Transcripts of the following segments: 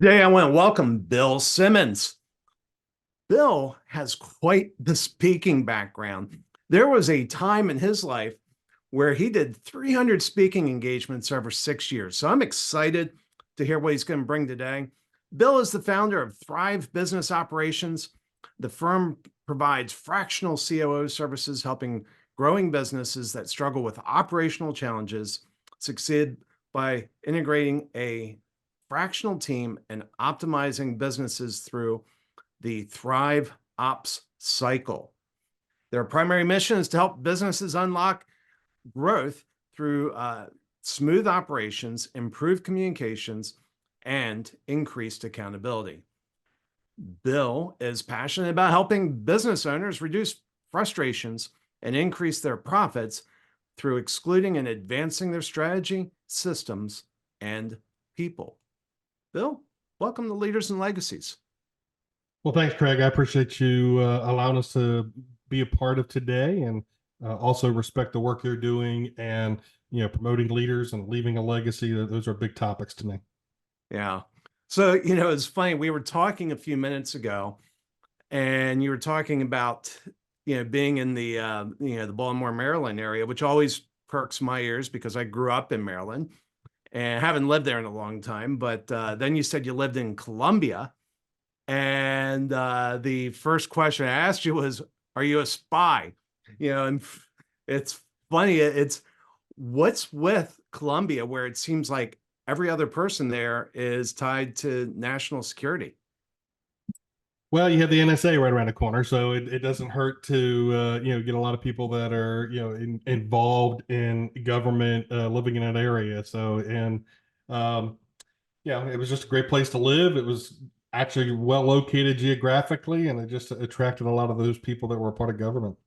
Today, I want to welcome Bill Simmons. Bill has quite the speaking background. There was a time in his life where he did 300 speaking engagements over 6 years. So I'm excited to hear what he's going to bring today. Bill is the founder of Thrive Business Operations. The firm provides fractional COO services, helping growing businesses that struggle with operational challenges succeed by integrating a fractional team and optimizing businesses through the Thrive OpsCycle. Their primary mission is to help businesses unlock growth through smooth operations, improved communications, and increased accountability. Bill is passionate about helping business owners reduce frustrations and increase their profits through excluding and advancing their strategy, systems, and people. Bill, welcome to Leaders and Legacies. Well, thanks, Craig. I appreciate you allowing us to be a part of today, and also respect the work you're doing, and promoting leaders and leaving a legacy. Those are big topics to me. Yeah. So, it's funny. We were talking a few minutes ago, and you were talking about, being in the Baltimore, Maryland area, which always perks my ears because I grew up in Maryland and haven't lived there in a long time. But then you said you lived in Columbia. And the first question I asked you was, are you a spy? And it's funny. It's what's with Columbia, where it seems like every other person there is tied to national security. Well, you have the NSA right around the corner, so it doesn't hurt to get a lot of people that are involved in government living in that area. So and yeah, it was just a great place to live. It was actually well located geographically, and it just attracted a lot of those people that were a part of government.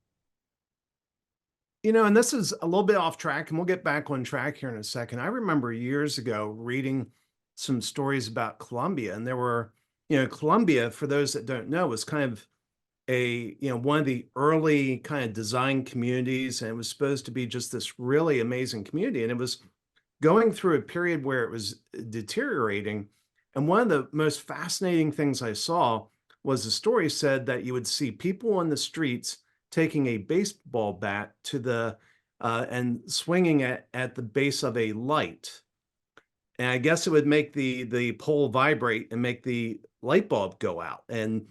And this is a little bit off track, and we'll get back on track here in a second. I remember years ago reading some stories about Columbia, and there were, Columbia, for those that don't know, was kind of one of the early kind of design communities, and it was supposed to be just this really amazing community. And it was going through a period where it was deteriorating. And one of the most fascinating things I saw was the story said that you would see people on the streets taking a baseball bat to the and swinging it at the base of a light. And I guess it would make the pole vibrate and make the light bulb go out. And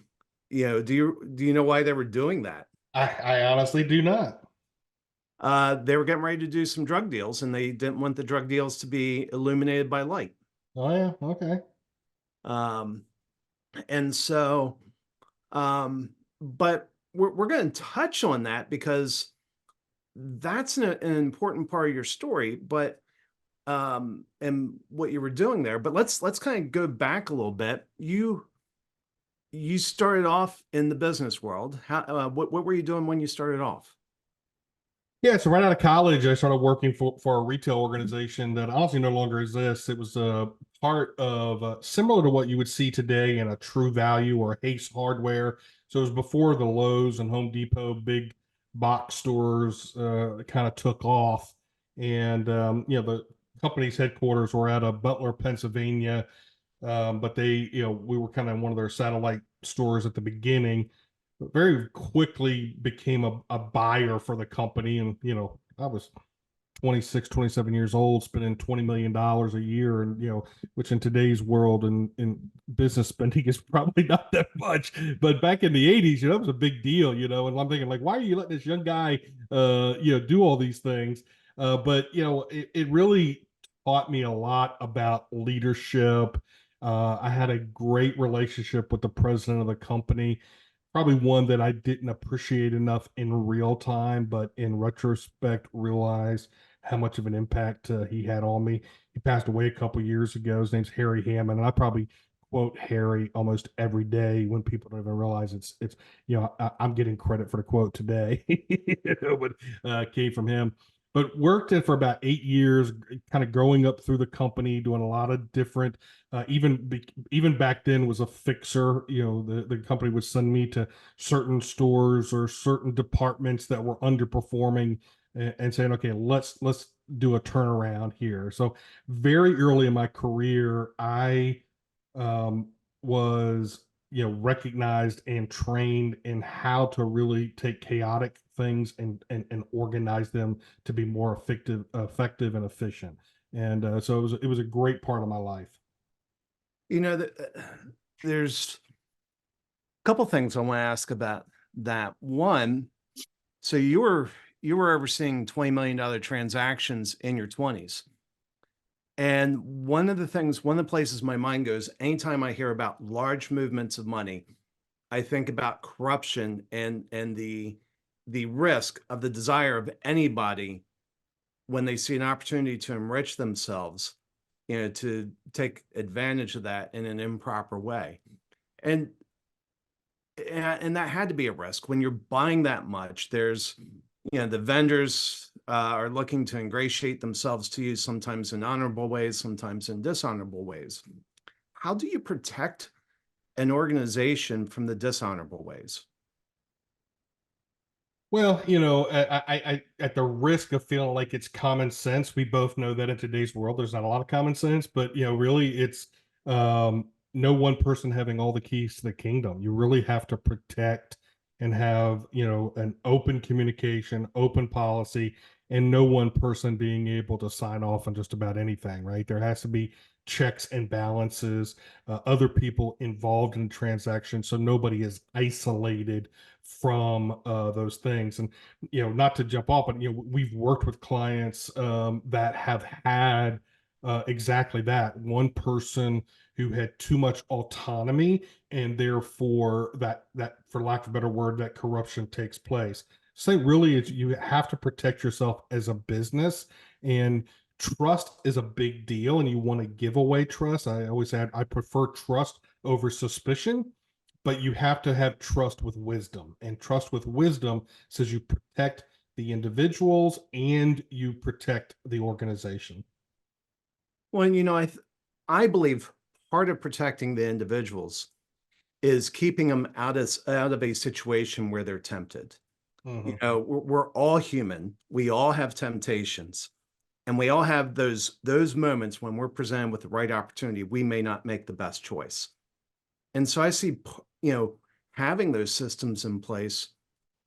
do you know why they were doing that? I honestly do not. They were getting ready to do some drug deals, and they didn't want the drug deals to be illuminated by light. Oh yeah, okay. Um, and so, but we're going to touch on that because that's an important part of your story, but and what you were doing there. But let's kind of go back a little bit. You started off in the business world. What were you doing when you started off? Yeah, so right out of college, I started working for a retail organization that honestly no longer exists. It was a part of similar to what you would see today in a True Value or Ace Hardware. So it was before the Lowe's and Home Depot big box stores kind of took off, and the company's headquarters were out of Butler, Pennsylvania, but we were kind of one of their satellite stores at the beginning, but very quickly became a buyer for the company. And, I was 26, 27 years old, spending $20 million a year. And, which in today's world and in business spending is probably not that much. But back in the 80s, that was a big deal, and I'm thinking, like, why are you letting this young guy, do all these things? But, it really taught me a lot about leadership. I had a great relationship with the president of the company, probably one that I didn't appreciate enough in real time, but in retrospect, realized how much of an impact he had on me. He passed away a couple years ago. His name's Harry Hammond, and I probably quote Harry almost every day when people don't even realize it's I'm getting credit for the quote today, but came from him. But worked it for about 8 years, kind of growing up through the company, doing a lot of different even back then was a fixer. The company would send me to certain stores or certain departments that were underperforming, and saying, okay, let's do a turnaround here. So very early in my career, I was, recognized and trained in how to really take chaotic things and organize them to be more effective and efficient. And so it was a great part of my life. There's a couple things I want to ask about that. One, so you were overseeing $20 million transactions in your 20s. And one of the places my mind goes, anytime I hear about large movements of money, I think about corruption and the risk of the desire of anybody when they see an opportunity to enrich themselves, to take advantage of that in an improper way. And and that had to be a risk when you're buying that much. There's, the vendors are looking to ingratiate themselves to you, sometimes in honorable ways, sometimes in dishonorable ways. How do you protect an organization from the dishonorable ways? Well, at the risk of feeling like it's common sense, we both know that in today's world, there's not a lot of common sense, but really it's no one person having all the keys to the kingdom. You really have to protect and have, an open communication, open policy, and no one person being able to sign off on just about anything, right? There has to be checks and balances, other people involved in the transaction, so nobody is isolated from those things. And not to jump off, but we've worked with clients that have had exactly that. One person who had too much autonomy, and therefore that for lack of a better word, that corruption takes place. So really, you have to protect yourself as a business, and trust is a big deal, and you want to give away trust. I always said I prefer trust over suspicion, but you have to have trust with wisdom, and trust with wisdom says you protect the individuals and you protect the organization. Well, I believe part of protecting the individuals is keeping them out of a situation where they're tempted. Mhm. We're all human. We all have temptations, and we all have those moments when we're presented with the right opportunity, we may not make the best choice. And so I see, having those systems in place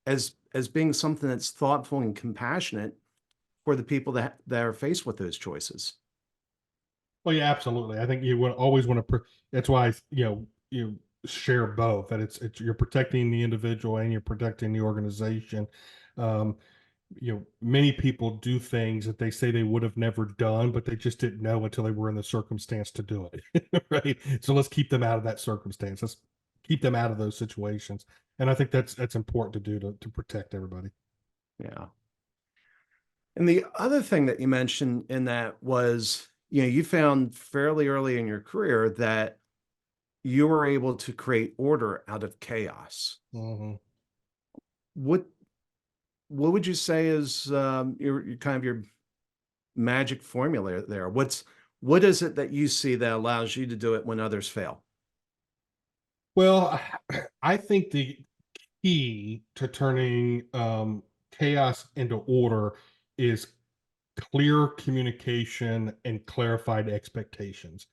as being something that's thoughtful and compassionate for the people that are faced with those choices. Well, yeah, absolutely. I think you would always want to. That's why you share both. That it's you're protecting the individual and you're protecting the organization. Um, many people do things that they say they would have never done, but they just didn't know until they were in the circumstance to do it. Right. So let's keep them out of that circumstance. Let's keep them out of those situations. And I think that's important to do to protect everybody. Yeah. And the other thing that you mentioned in that was, you found fairly early in your career that you were able to create order out of chaos. Mhm. What what would you say is your kind of your magic formula there? What is it that you see that allows you to do it when others fail? Well, I think the key to turning chaos into order is clear communication and clarified expectations.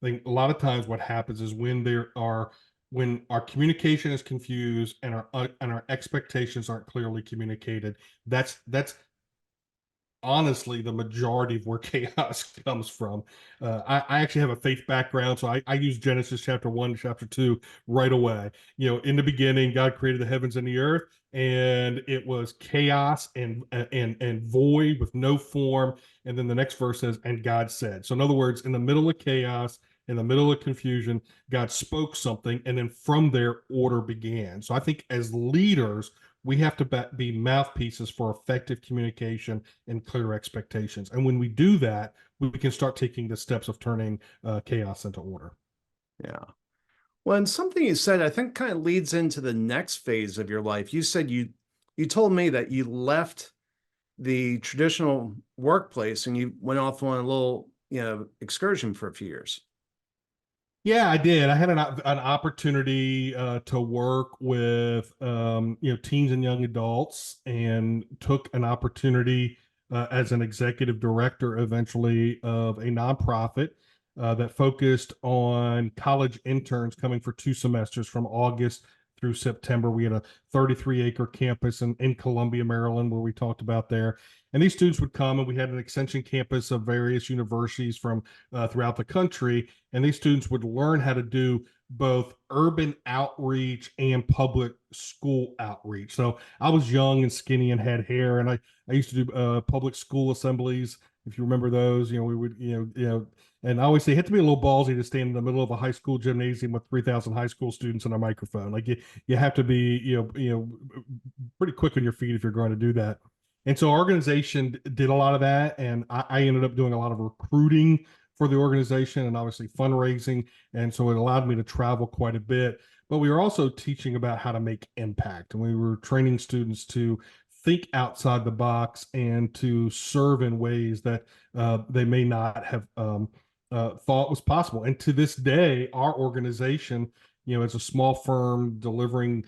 I think a lot of times what happens is when our communication is confused and our expectations aren't clearly communicated, that's honestly the majority of where chaos comes from. I actually have a faith background, so I use Genesis chapter 1 to chapter 2 right away. In the beginning, God created the heavens and the earth, and it was chaos and void with no form. And then the next verse says, "And God said." So in other words, in the middle of chaos, in the middle of confusion, God spoke something, and then from there, order began. So I think as leaders, we have to be mouthpieces for effective communication and clear expectations. And when we do that, we can start taking the steps of turning chaos into order. Yeah. Well, and something you said, I think, kind of leads into the next phase of your life. You said you told me that you left the traditional workplace and you went off on a little, excursion for a few years. Yeah, I did. I had an opportunity to work with teens and young adults, and took an opportunity as an executive director eventually of a nonprofit that focused on college interns coming for 2 semesters from August through September. We had a 33-acre campus in Columbia, Maryland, where we talked about there. And these students would come, and we had an extension campus of various universities from throughout the country. And these students would learn how to do both urban outreach and public school outreach. So I was young and skinny and had hair, and I used to do public school assemblies. If you remember those, we would, and I always say, it had to be a little ballsy to stand in the middle of a high school gymnasium with 3,000 high school students and a microphone. Like you have to be, pretty quick on your feet if you're going to do that. And so our organization did a lot of that, and I ended up doing a lot of recruiting for the organization and obviously fundraising. And so it allowed me to travel quite a bit. But we were also teaching about how to make impact, and we were training students to think outside the box and to serve in ways that they may not have thought was possible. And to this day, our organization, as a small firm delivering,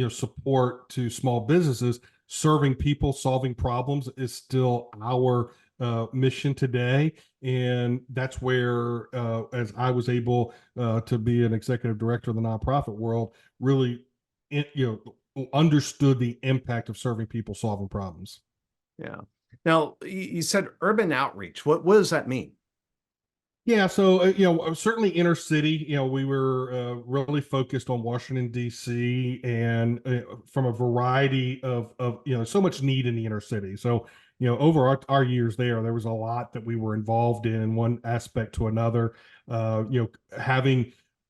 support to small businesses, serving people, solving problems is still our mission today. And that's where, as I was able to be an executive director of the nonprofit world, really, understood the impact of serving people, solving problems. Yeah. Now, you said urban outreach. What does that mean? Yeah, so certainly inner city. We were really focused on Washington D.C. and from a variety of so much need in the inner city. So over our years there was a lot that we were involved in one aspect to another.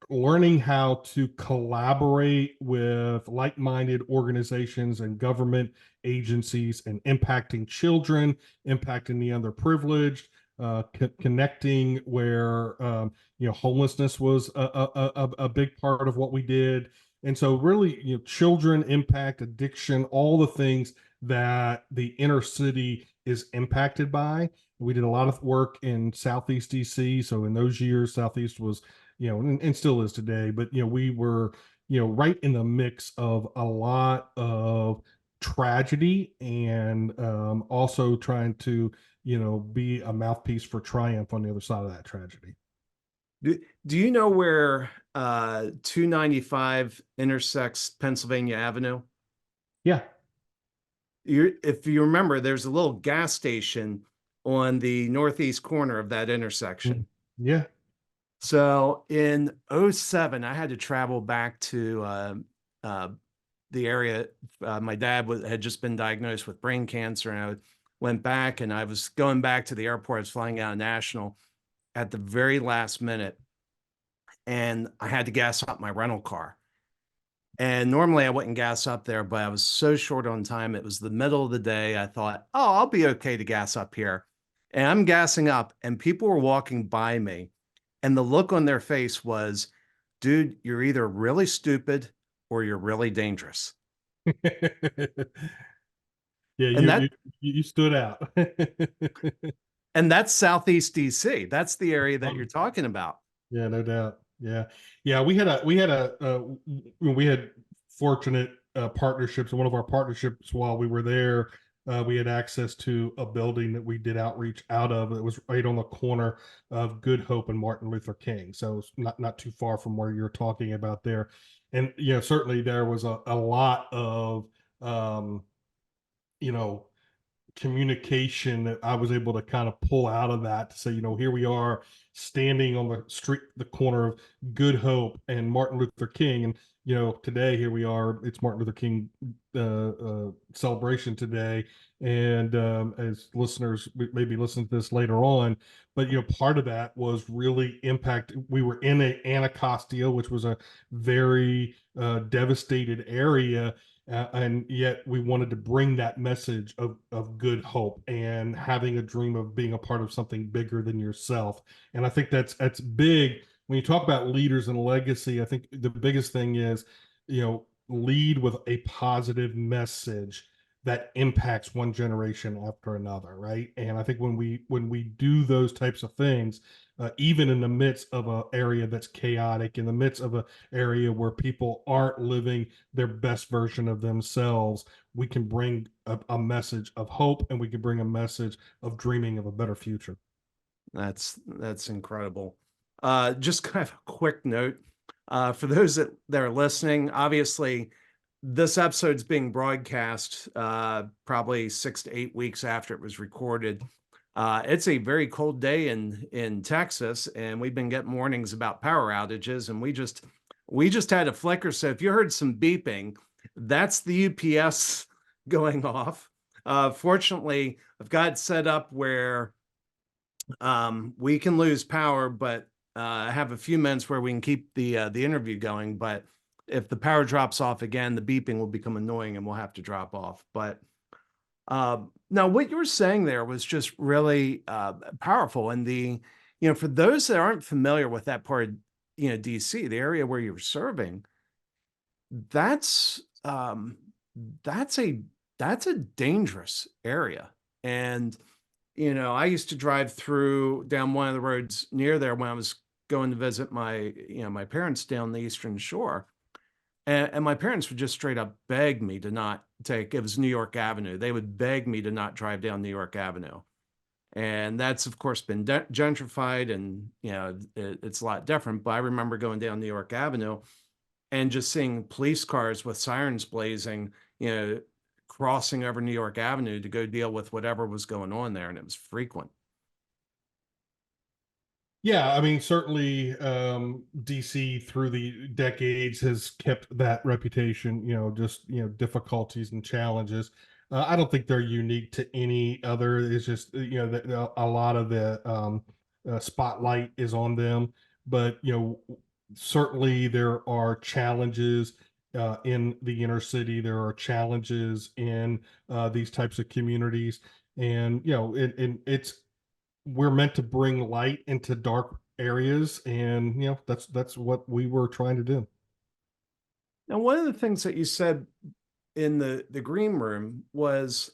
Learning how to collaborate with like-minded organizations and government agencies, and impacting children, impacting the underprivileged, connecting where homelessness was a big part of what we did. And so really, children, impact, addiction, all the things that the inner city is impacted by. We did a lot of work in Southeast DC. So in those years, Southeast was, and still is today, but we were right in the mix of a lot of tragedy, and also trying to be a mouthpiece for triumph on the other side of that tragedy. Do you know where 295 intersects Pennsylvania Avenue? Yeah. If you remember, there's a little gas station on the northeast corner of that intersection. Yeah. So in 07, I had to travel back to the area. My dad had just been diagnosed with brain cancer, and I went back, and I was going back to the airport. I was flying out of National at the very last minute, and I had to gas up my rental car. And normally I wouldn't gas up there, but I was so short on time. It was the middle of the day. I thought, oh, I'll be okay to gas up here. And I'm gassing up, and people were walking by me, and the look on their face was, dude, you're either really stupid or you're really dangerous. Yeah, And you stood out. and that's Southeast DC. That's the area that you're talking about. Yeah, no doubt. Yeah. We had fortunate partnerships. One of our partnerships while we were there, we had access to a building that we did outreach out of. It was right on the corner of Good Hope and Martin Luther King. So it's not too far from where you're talking about there. And certainly there was a lot of communication that I was able to kind of pull out of that to say, here we are standing on the street, the corner of Good Hope and Martin Luther King. And, today, here we are, it's Martin Luther King celebration today. And as listeners maybe listen to this later on, but, part of that was really impact. We were in Anacostia, which was a very devastated area. And yet we wanted to bring that message of good hope and having a dream of being a part of something bigger than yourself. And I think that's big when you talk about leaders and legacy. I think the biggest thing is, lead with a positive message that impacts one generation after another, right? And I think when we do those types of things, even in the midst of an area that's chaotic, in the midst of an area where people aren't living their best version of themselves, we can bring a message of hope, and we can bring a message of dreaming of a better future. That's incredible. Just kind of a quick note, for those that are listening, obviously this episode's being broadcast probably 6 to 8 weeks after it was recorded. It's a very cold day in Texas, and we've been getting warnings about power outages, and we just had a flicker. So if you heard some beeping, that's the UPS going off. Fortunately, I've got it set up where we can lose power, but have a few minutes where we can keep the interview going. But if the power drops off again, the beeping will become annoying and we'll have to drop off. But now what you were saying there was just really powerful. And for those that aren't familiar with that part of, DC, the area where you're serving, that's that's a that's a dangerous area. And I used to drive through down one of the roads near there when I was going to visit my parents down the Eastern Shore. And my parents would just straight up beg me to not take, it was New York Avenue. They would beg me to not drive down New York Avenue. And that's, of course, been gentrified, and, it's a lot different. But I remember going down New York Avenue and just seeing police cars with sirens blazing, crossing over New York Avenue to go deal with whatever was going on there. And it was frequent. Yeah, I mean, certainly DC through the decades has kept that reputation, just, difficulties and challenges. I don't think they're unique to any other. It's just, that a lot of the spotlight is on them. But, certainly there are challenges in the inner city. There are challenges in these types of communities. And, it's we're meant to bring light into dark areas, and that's what we were trying to do. Now, one of the things that you said in the green room was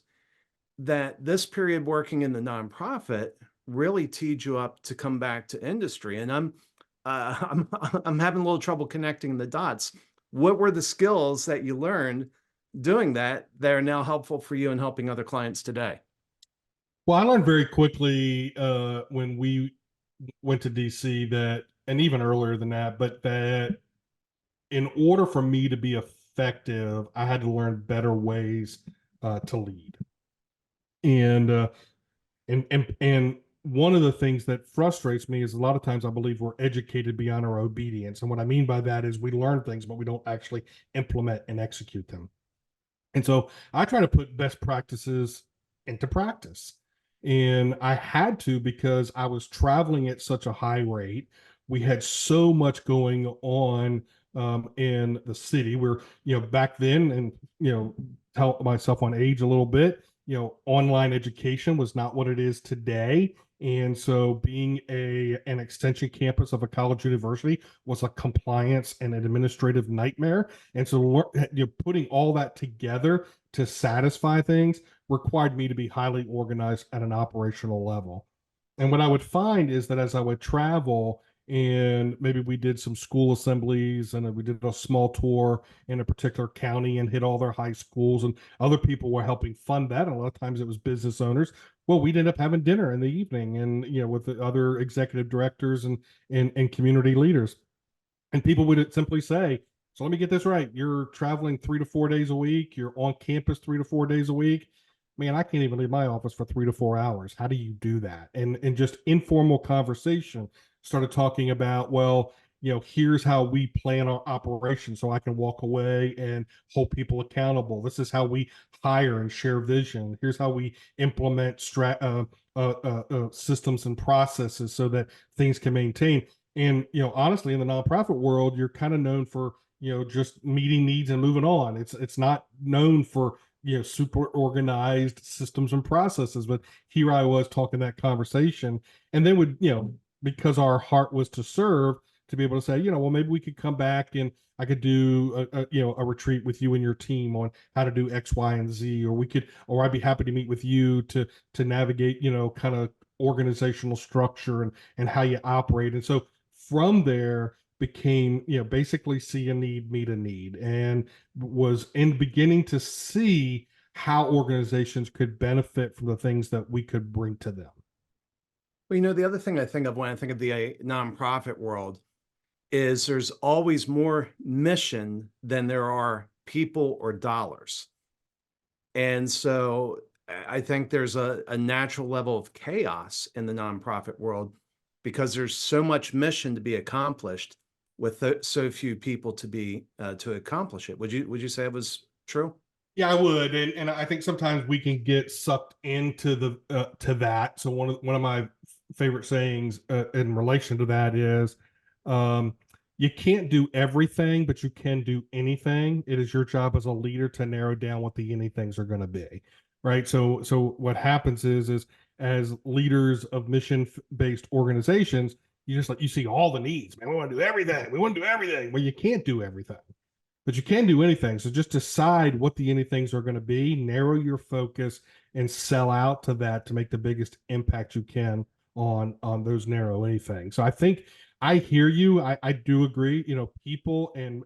that this period working in the nonprofit really teed you up to come back to industry. And I'm having a little trouble connecting the dots. What were the skills that you learned doing that are now helpful for you in helping other clients today? Well, I learned very quickly when we went to DC that, and even earlier than that, but that in order for me to be effective, I had to learn better ways to lead. And one of the things that frustrates me is a lot of times I believe we're educated beyond our obedience. And what I mean by that is we learn things, but we don't actually implement and execute them. And so I try to put best practices into practice. And I had to, because I was traveling at such a high rate. We had so much going on in the city. We're, back then, and, tell myself on age a little bit, online education was not what it is today. And so being an extension campus of a college university was a compliance and an administrative nightmare. And so putting all that together to satisfy things required me to be highly organized at an operational level. And what I would find is that as I would travel, and maybe we did some school assemblies and we did a small tour in a particular county and hit all their high schools, and other people were helping fund that. And a lot of times it was business owners. Well, we'd end up having dinner in the evening, and with the other executive directors and community leaders. And people would simply say, so let me get this right. You're traveling 3 to 4 days a week. You're on campus 3 to 4 days a week. Man, I can't even leave my office for 3 to 4 hours. How do you do that? And just informal conversation started talking about, well, here's how we plan our operation so I can walk away and hold people accountable. This is how we hire and share vision. Here's how we implement systems and processes so that things can maintain. And, honestly, in the nonprofit world, you're kind of known for, just meeting needs and moving on. It's not known for, super organized systems and processes. But here I was talking that conversation, and then would, because our heart was to serve, to be able to say, well, maybe we could come back and I could do a retreat with you and your team on how to do X, Y, and Z, or I'd be happy to meet with you to navigate, kind of organizational structure and how you operate. And so from there became, basically see a need, meet a need, and was in beginning to see how organizations could benefit from the things that we could bring to them. Well, the other thing I think of when I think of the nonprofit world is there's always more mission than there are people or dollars. And so I think there's a natural level of chaos in the nonprofit world because there's so much mission to be accomplished with so few people to accomplish it. Would you say it was true? Yeah, I would, and I think sometimes we can get sucked into the to that. So one of my favorite sayings in relation to that is, um, you can't do everything, but you can do anything. It is your job as a leader to narrow down what the anythings are going to be, right? So what happens is as leaders of mission based organizations, you just you see all the needs. Man, we want to do everything. We want to do everything. Well, you can't do everything, but you can do anything. So just decide what the anythings are going to be, narrow your focus, and sell out to that to make the biggest impact you can on those narrow anythings. So I think I hear you. I do agree. People and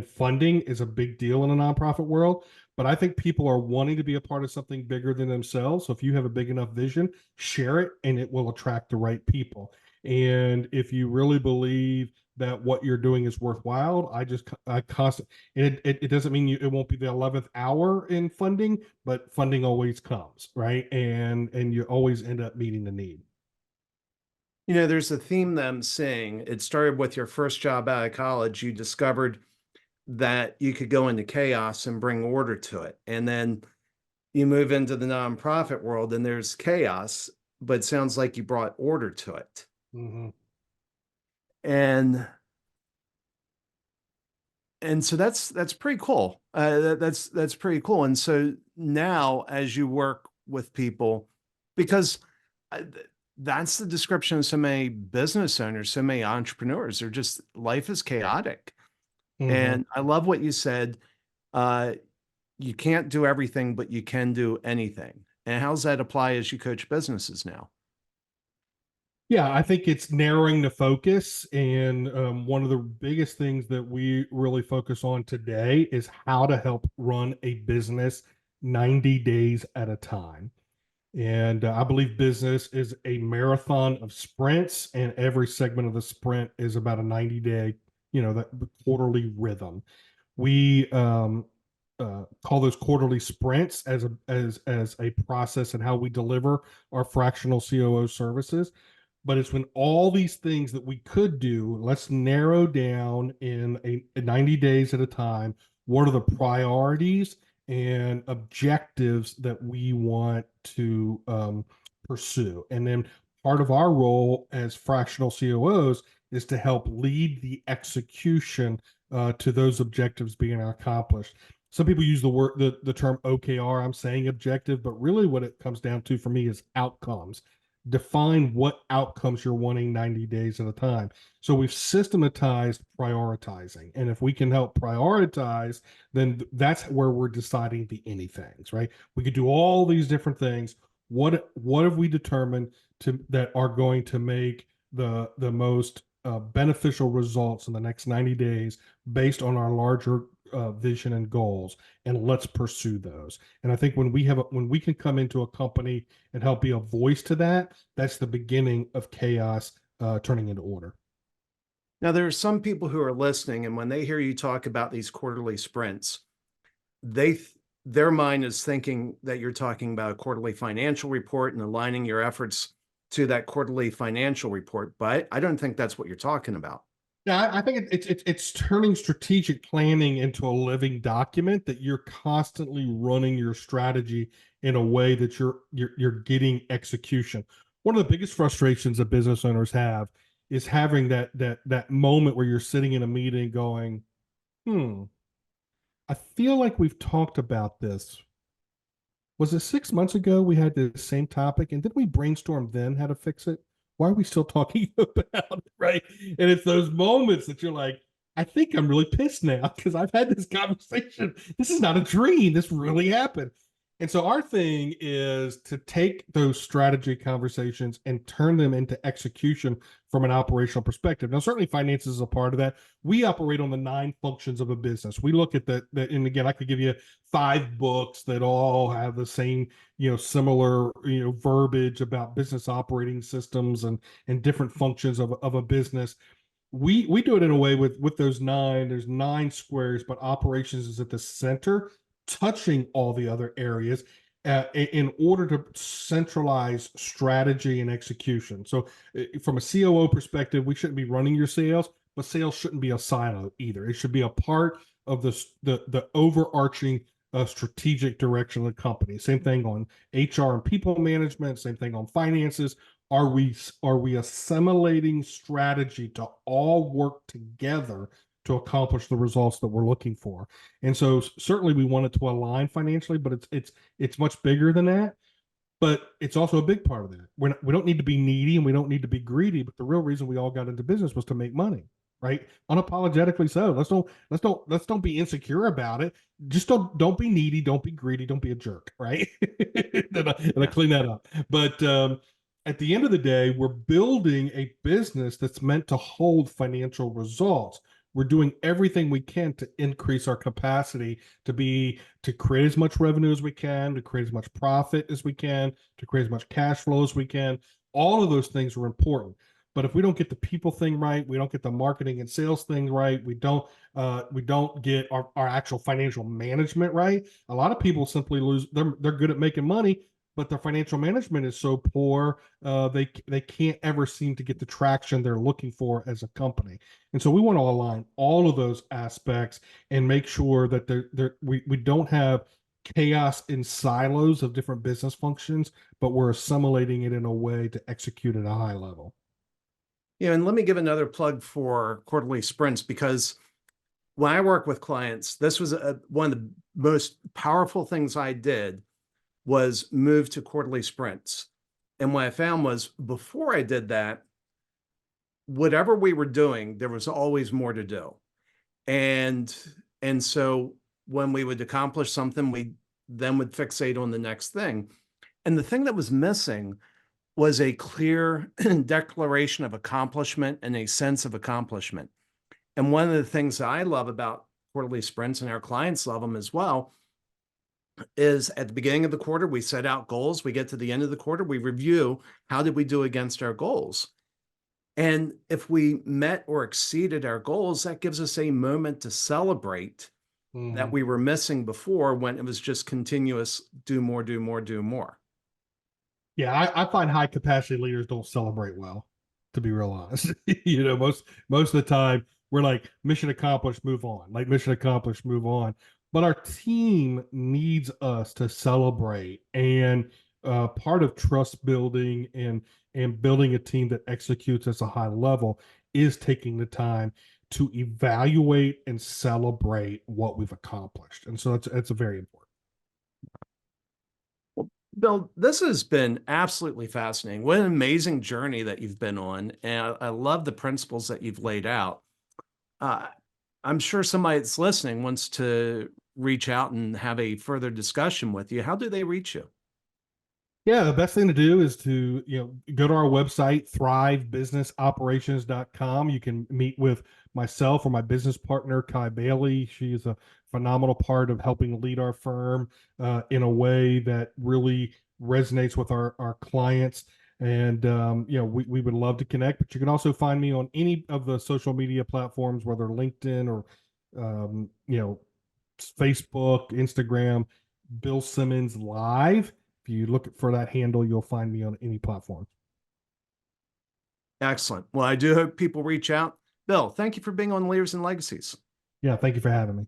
funding is a big deal in a nonprofit world. But I think people are wanting to be a part of something bigger than themselves. So if you have a big enough vision, share it, and it will attract the right people. And if you really believe that what you're doing is worthwhile, I constantly, it doesn't mean it won't be the 11th hour in funding, but funding always comes, right? And you always end up meeting the need. There's a theme that I'm seeing. It started with your first job out of college. You discovered that you could go into chaos and bring order to it. And then you move into the nonprofit world and there's chaos, but it sounds like you brought order to it. Mm-hmm. And so that's pretty cool. That's pretty cool. And so now as you work with people, because that's the description of so many business owners, so many entrepreneurs, they're just, life is chaotic. Mm-hmm. And I love what you said. You can't do everything, but you can do anything. And how's that apply as you coach businesses now? Yeah, I think it's narrowing the focus. And one of the biggest things that we really focus on today is how to help run a business 90 days at a time. And I believe business is a marathon of sprints, and every segment of the sprint is about a 90-day, the quarterly rhythm. We call those quarterly sprints as a process and how we deliver our fractional COO services. But it's when all these things that we could do, let's narrow down in a 90 days at a time. What are the priorities and objectives that we want to pursue? And then part of our role as fractional COOs is to help lead the execution to those objectives being accomplished. Some people use the term OKR. I'm saying objective, but really what it comes down to for me is outcomes. Define what outcomes you're wanting 90 days at a time. So we've systematized prioritizing. And if we can help prioritize, then that's where we're deciding the anythings, right? We could do all these different things. What have we determined that are going to make the most beneficial results in the next 90 days based on our larger vision and goals, and let's pursue those. And I think when we can come into a company and help be a voice to that, that's the beginning of chaos turning into order. Now, there are some people who are listening, and when they hear you talk about these quarterly sprints, their mind is thinking that you're talking about a quarterly financial report and aligning your efforts to that quarterly financial report. But I don't think that's what you're talking about. Yeah, I think it's turning strategic planning into a living document that you're constantly running your strategy in a way that you're getting execution. One of the biggest frustrations that business owners have is having that moment where you're sitting in a meeting going, I feel like we've talked about this. Was it 6 months ago we had the same topic, and did we brainstorm then how to fix it? Why are we still talking about it, right? And it's those moments that you're like, I think I'm really pissed now because I've had this conversation. This is not a dream. This really happened. And so our thing is to take those strategy conversations and turn them into execution from an operational perspective. Now, certainly finance is a part of that. We operate on the 9 functions of a business. We look at that, and again, I could give you 5 books that all have the same, similar, verbiage about business operating systems and different functions of a business. We do it in a way with those 9. There's 9 squares, but operations is at the center, touching all the other areas in order to centralize strategy and execution. So from a COO perspective, we shouldn't be running your sales, but sales shouldn't be a silo either. It should be a part of the overarching strategic direction of the company. Same thing on HR and people management, same thing on finances. Are we assimilating strategy to all work together to accomplish the results that we're looking for? And so certainly we want it to align financially, but it's much bigger than that. But it's also a big part of that. We don't need to be needy and we don't need to be greedy. But the real reason we all got into business was to make money, right? Unapologetically so. Let's don't be insecure about it. Just don't be needy, don't be greedy, don't be a jerk, right? and I clean that up. But at the end of the day, we're building a business that's meant to hold financial results. We're doing everything we can to increase our capacity to create as much revenue as we can, to create as much profit as we can, to create as much cash flow as we can. All of those things are important. But if we don't get the people thing right, we don't get the marketing and sales thing right, we don't get our actual financial management right. A lot of people simply lose. They're good at making money, but their financial management is so poor, they can't ever seem to get the traction they're looking for as a company. And so we want to align all of those aspects and make sure that we don't have chaos in silos of different business functions, but we're assimilating it in a way to execute at a high level. Yeah, and let me give another plug for quarterly sprints, because when I work with clients, this was one of the most powerful things I did was move to quarterly sprints. And what I found was before I did that, whatever we were doing, there was always more to do. And so when we would accomplish something, we then would fixate on the next thing. And the thing that was missing was a clear declaration of accomplishment and a sense of accomplishment. And one of the things that I love about quarterly sprints, and our clients love them as well, is at the beginning of the quarter, we set out goals. We get to the end of the quarter, we review how did we do against our goals. And if we met or exceeded our goals, that gives us a moment to celebrate that we were missing before, when it was just continuous do more, do more, do more. Yeah, I find high capacity leaders don't celebrate well, to be real honest. Most of the time we're like, mission accomplished, move on. Like, mission accomplished, move on. But our team needs us to celebrate. And part of trust building and building a team that executes at a high level is taking the time to evaluate and celebrate what we've accomplished. And so it's a very important. Well, Bill, this has been absolutely fascinating. What an amazing journey that you've been on. And I love the principles that you've laid out. I'm sure somebody that's listening wants to reach out and have a further discussion with you. How do they reach you? Yeah, the best thing to do is to, go to our website, thrivebusinessoperations.com. You can meet with myself or my business partner, Kai Bailey. She is a phenomenal part of helping lead our firm in a way that really resonates with our clients. And, we would love to connect, but you can also find me on any of the social media platforms, whether LinkedIn or, Facebook, Instagram, Bill Simmons Live. If you look for that handle, you'll find me on any platform. Excellent. Well, I do hope people reach out. Bill, thank you for being on Leaders and Legacies. Yeah, thank you for having me.